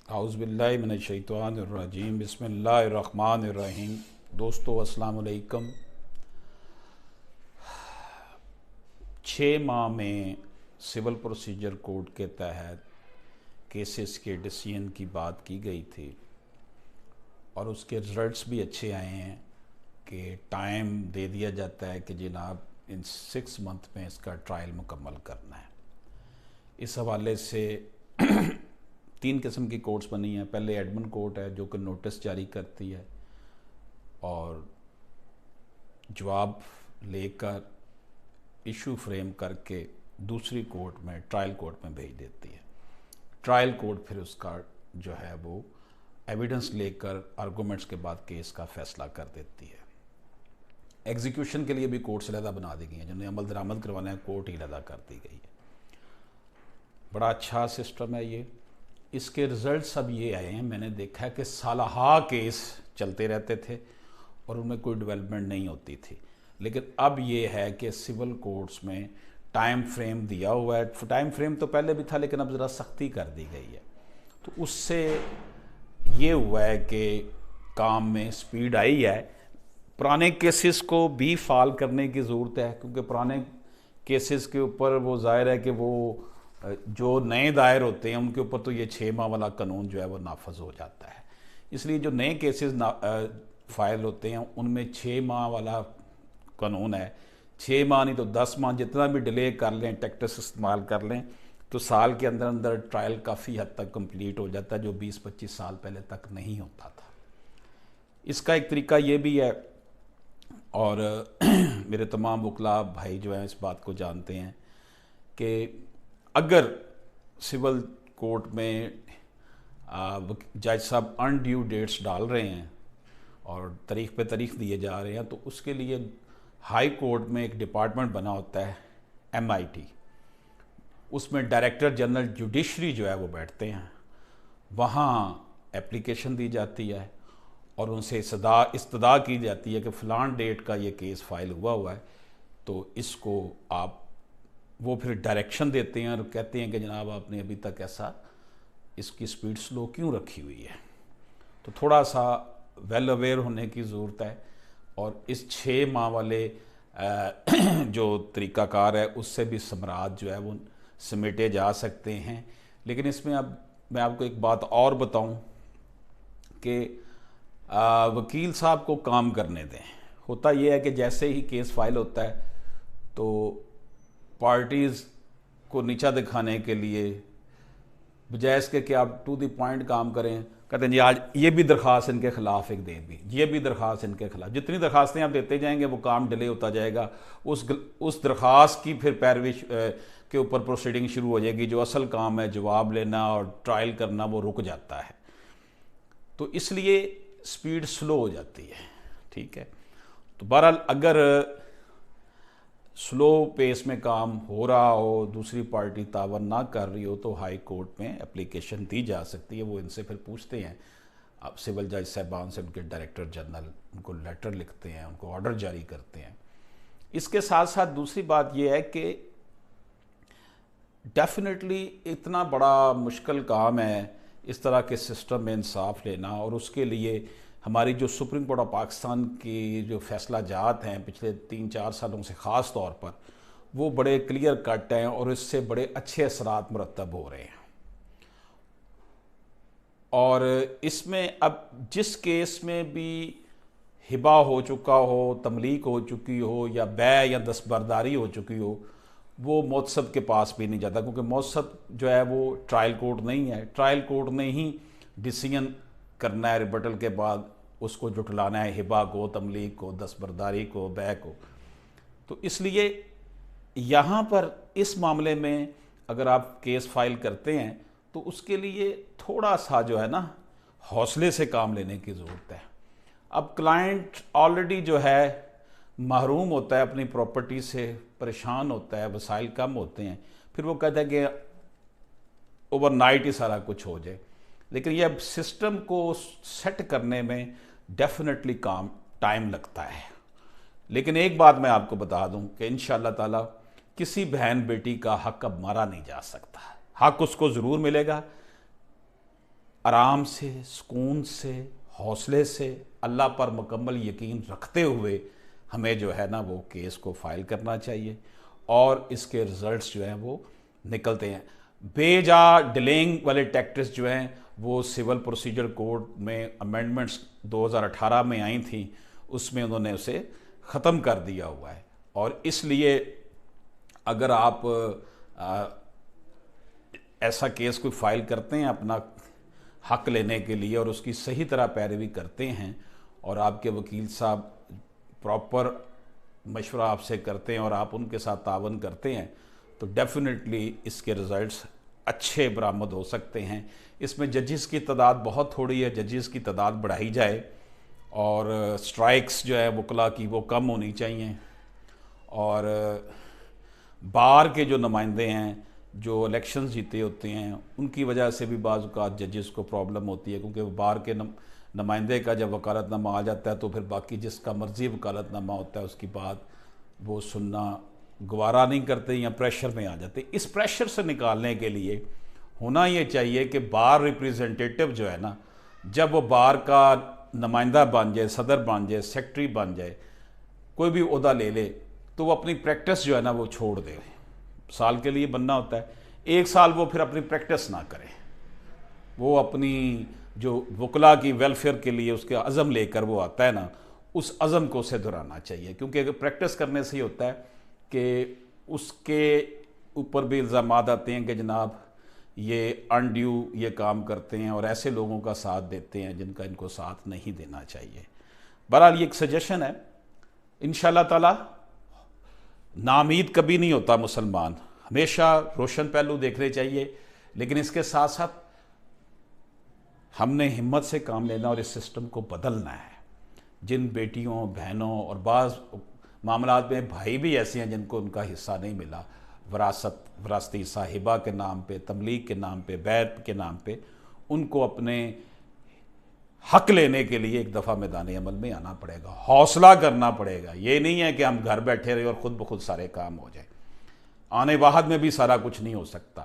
اعوذ باللہ من الشیطان الرجیم بسم اللہ الرحمن الرحیم۔ دوستو السلام علیکم۔ 6 ماہ میں سول پروسیجر کوڈ کے تحت کیسز کے ڈیسیژن کی بات کی گئی تھی اور اس کے رزلٹس بھی اچھے آئے ہیں کہ ٹائم دے دیا جاتا ہے کہ جناب ان 6 منتھ میں اس کا ٹرائل مکمل کرنا ہے۔ اس حوالے سے 3 قسم کی کورٹس بنی ہیں۔ پہلے ایڈمن کورٹ ہے جو کہ نوٹس جاری کرتی ہے اور جواب لے کر ایشو فریم کر کے دوسری کورٹ میں ٹرائل کورٹ میں بھیج دیتی ہے۔ ٹرائل کورٹ پھر اس کا جو ہے وہ ایویڈنس لے کر آرگومنٹس کے بعد کیس کا فیصلہ کر دیتی ہے۔ ایگزیکیوشن کے لیے بھی کورٹس علیحدہ بنا دی گئی ہیں، جنہیں عمل درآمد کروانا ہے کورٹ ہی علیحدہ کر دی گئی ہے۔ بڑا اچھا سسٹم ہے یہ۔ اس کے رزلٹس اب یہ آئے ہیں، میں نے دیکھا ہے کہ سالہا کیس چلتے رہتے تھے اور ان میں کوئی ڈیولپمنٹ نہیں ہوتی تھی، لیکن اب یہ ہے کہ سول کورٹس میں ٹائم فریم دیا ہوا ہے۔ ٹائم فریم تو پہلے بھی تھا لیکن اب ذرا سختی کر دی گئی ہے، تو اس سے یہ ہوا ہے کہ کام میں سپیڈ آئی ہے۔ پرانے کیسز کو بھی فال کرنے کی ضرورت ہے، کیونکہ پرانے کیسز کے اوپر وہ ظاہر ہے کہ وہ جو نئے دائر ہوتے ہیں ان کے اوپر تو یہ 6 ماہ والا قانون جو ہے وہ نافذ ہو جاتا ہے۔ اس لیے جو نئے کیسز فائل ہوتے ہیں ان میں 6 ماہ والا قانون ہے۔ 6 ماہ نہیں تو 10 ماہ جتنا بھی ڈیلے کر لیں، ٹیکٹس استعمال کر لیں تو سال کے اندر اندر ٹرائل کافی حد تک کمپلیٹ ہو جاتا ہے، جو 20-25 سال پہلے تک نہیں ہوتا تھا۔ اس کا ایک طریقہ یہ بھی ہے، اور میرے تمام وکلاء بھائی جو ہیں اس بات کو جانتے ہیں کہ اگر سول کورٹ میں جج صاحب انڈیو ڈیٹس ڈال رہے ہیں اور تاریخ پہ تاریخ دیے جا رہے ہیں تو اس کے لیے ہائی کورٹ میں ایک ڈپارٹمنٹ بنا ہوتا ہے MIT۔ اس میں ڈائریکٹر جنرل جوڈیشری جو ہے وہ بیٹھتے ہیں، وہاں اپلیکیشن دی جاتی ہے اور ان سے استدعا کی جاتی ہے کہ فلان ڈیٹ کا یہ کیس فائل ہوا ہے، تو اس کو آپ، وہ پھر ڈائریکشن دیتے ہیں اور کہتے ہیں کہ جناب آپ نے ابھی تک ایسا اس کی سپیڈ سلو کیوں رکھی ہوئی ہے۔ تو تھوڑا سا ویل اویئر ہونے کی ضرورت ہے، اور اس 6 ماہ والے جو طریقہ کار ہے اس سے بھی ثمرات جو ہے وہ سمیٹے جا سکتے ہیں۔ لیکن اس میں اب میں آپ کو ایک بات اور بتاؤں کہ وکیل صاحب کو کام کرنے دیں۔ ہوتا یہ ہے کہ جیسے ہی کیس فائل ہوتا ہے تو پارٹیز کو نیچا دکھانے کے لیے بجائے اس کے کہ آپ ٹو دی پوائنٹ کام کریں، کہتے ہیں جی آج یہ بھی درخواست ان کے خلاف ایک دے دی، یہ بھی درخواست ان کے خلاف۔ جتنی درخواستیں آپ دیتے جائیں گے وہ کام ڈیلے ہوتا جائے گا، اس درخواست کی پھر پیروی کے اوپر پروسیڈنگ شروع ہو جائے گی، جو اصل کام ہے جواب لینا اور ٹرائل کرنا وہ رک جاتا ہے۔ تو اس لیے سپیڈ سلو ہو جاتی ہے، ٹھیک ہے۔ تو بہرحال اگر سلو پیس میں کام ہو رہا ہو، دوسری پارٹی تعاون نہ کر رہی ہو، تو ہائی کورٹ میں اپلیکیشن دی جا سکتی ہے۔ وہ ان سے پھر پوچھتے ہیں، اب سول جج صاحبان سے ان کے ڈائریکٹر جنرل ان کو لیٹر لکھتے ہیں، ان کو آرڈر جاری کرتے ہیں۔ اس کے ساتھ ساتھ دوسری بات یہ ہے کہ ڈیفینیٹلی اتنا بڑا مشکل کام ہے اس طرح کے سسٹم میں انصاف لینا، اور اس کے لیے ہماری جو سپریم کورٹ آف پاکستان کی جو فیصلہ جات ہیں پچھلے 3-4 سالوں سے خاص طور پر، وہ بڑے کلیئر کٹ ہیں اور اس سے بڑے اچھے اثرات مرتب ہو رہے ہیں۔ اور اس میں اب جس کیس میں بھی ہبہ ہو چکا ہو، تملیک ہو چکی ہو، یا بیع یا دستبرداری ہو چکی ہو، وہ متسد کے پاس بھی نہیں جاتا، کیونکہ متسد جو ہے وہ ٹرائل کورٹ نہیں ہے۔ ٹرائل کورٹ نے ہی ڈیسیژن کرنا ہے ریبٹل کے بعد، اس کو جھٹلانا ہے ہبہ کو، تملیک کو، دستبرداری کو، بیع کو۔ تو اس لیے یہاں پر اس معاملے میں اگر آپ کیس فائل کرتے ہیں تو اس کے لیے تھوڑا سا جو ہے نا حوصلے سے کام لینے کی ضرورت ہے۔ اب کلائنٹ آلریڈی جو ہے محروم ہوتا ہے اپنی پراپرٹی سے، پریشان ہوتا ہے، وسائل کم ہوتے ہیں، پھر وہ کہتا ہے کہ اوور نائٹ ہی سارا کچھ ہو جائے۔ لیکن یہ اب سسٹم کو سیٹ کرنے میں ڈیفینیٹلی ٹائم لگتا ہے۔ لیکن ایک بات میں آپ کو بتا دوں کہ انشاءاللہ تعالی کسی بہن بیٹی کا حق اب مارا نہیں جا سکتا، حق اس کو ضرور ملے گا۔ آرام سے، سکون سے، حوصلے سے، اللہ پر مکمل یقین رکھتے ہوئے ہمیں جو ہے نا وہ کیس کو فائل کرنا چاہیے، اور اس کے رزلٹس جو ہیں وہ نکلتے ہیں۔ بے جا ڈیلینگ والے ٹیکٹس جو ہیں وہ سول پروسیجر کوڈ میں امینڈمنٹس 2018 میں آئی تھیں، اس میں انہوں نے اسے ختم کر دیا ہوا ہے۔ اور اس لیے اگر آپ ایسا کیس کوئی فائل کرتے ہیں اپنا حق لینے کے لیے، اور اس کی صحیح طرح پیروی کرتے ہیں، اور آپ کے وکیل صاحب پراپر مشورہ آپ سے کرتے ہیں اور آپ ان کے ساتھ تعاون کرتے ہیں، تو ڈیفینیٹلی اس کے رزلٹس اچھے برآمد ہو سکتے ہیں۔ اس میں ججز کی تعداد بہت تھوڑی ہے، ججز کی تعداد بڑھائی جائے، اور سٹرائکس جو ہے وکلاء کی وہ کم ہونی چاہیے، اور بار کے جو نمائندے ہیں جو الیکشنز جیتے ہوتے ہیں ان کی وجہ سے بھی بعض اوقات ججز کو پرابلم ہوتی ہے، کیونکہ بار کے نمائندے کا جب وکالت نامہ آ جاتا ہے تو پھر باقی جس کا مرضی وکالت نامہ ہوتا ہے اس کی بات وہ سننا گوارا نہیں کرتے یا پریشر میں آ جاتے۔ اس پریشر سے نکالنے کے لیے ہونا یہ چاہیے کہ بار ریپریزنٹیٹیو جو ہے نا، جب وہ بار کا نمائندہ بن جائے، صدر بن جائے، سیکٹری بن جائے، کوئی بھی عہدہ لے لے، تو وہ اپنی پریکٹس جو ہے نا وہ چھوڑ دے۔ سال کے لیے بننا ہوتا ہے، ایک سال وہ پھر اپنی پریکٹس نہ کرے، وہ اپنی جو وکلاء کی ویلفیئر کے لیے اس کے عزم لے کر وہ آتا ہے نا، اس عزم کو اسے دہرانا چاہیے، کیونکہ اگر پریکٹس کرنے سے ہی ہوتا ہے کہ اس کے اوپر بھی الزامات آتے ہیں کہ جناب یہ انڈیو یہ کام کرتے ہیں اور ایسے لوگوں کا ساتھ دیتے ہیں جن کا ان کو ساتھ نہیں دینا چاہیے۔ بہرحال یہ ایک سجیشن ہے، انشاءاللہ تعالی ناامید کبھی نہیں ہوتا مسلمان، ہمیشہ روشن پہلو دیکھنے چاہیے، لیکن اس کے ساتھ ساتھ ہم نے ہمت سے کام لینا اور اس سسٹم کو بدلنا ہے۔ جن بیٹیوں، بہنوں اور بعض معاملات میں بھائی بھی ایسے ہیں جن کو ان کا حصہ نہیں ملا، وراثتی صاحبہ کے نام پہ، تملیغ کے نام پہ، بیعت کے نام پہ، ان کو اپنے حق لینے کے لیے ایک دفعہ میدان عمل میں آنا پڑے گا، حوصلہ کرنا پڑے گا۔ یہ نہیں ہے کہ ہم گھر بیٹھے رہے اور خود بخود سارے کام ہو جائیں، آنے واحد میں بھی سارا کچھ نہیں ہو سکتا۔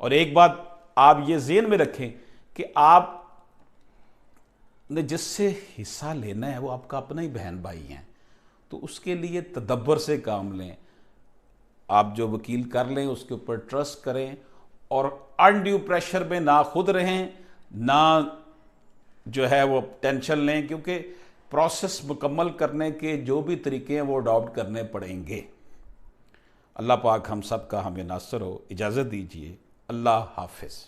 اور ایک بات آپ یہ ذہن میں رکھیں کہ آپ نے جس سے حصہ لینا ہے وہ آپ کا اپنا ہی بہن بھائی ہیں، تو اس کے لیے تدبر سے کام لیں۔ آپ جو وکیل کر لیں اس کے اوپر ٹرسٹ کریں، اور انڈیو پریشر میں نہ خود رہیں نہ جو ہے وہ ٹینشن لیں، کیونکہ پروسیس مکمل کرنے کے جو بھی طریقے ہیں وہ اڈاپٹ کرنے پڑیں گے۔ اللہ پاک ہم سب کا ہمیں ناصر ہو۔ اجازت دیجیے، اللہ حافظ۔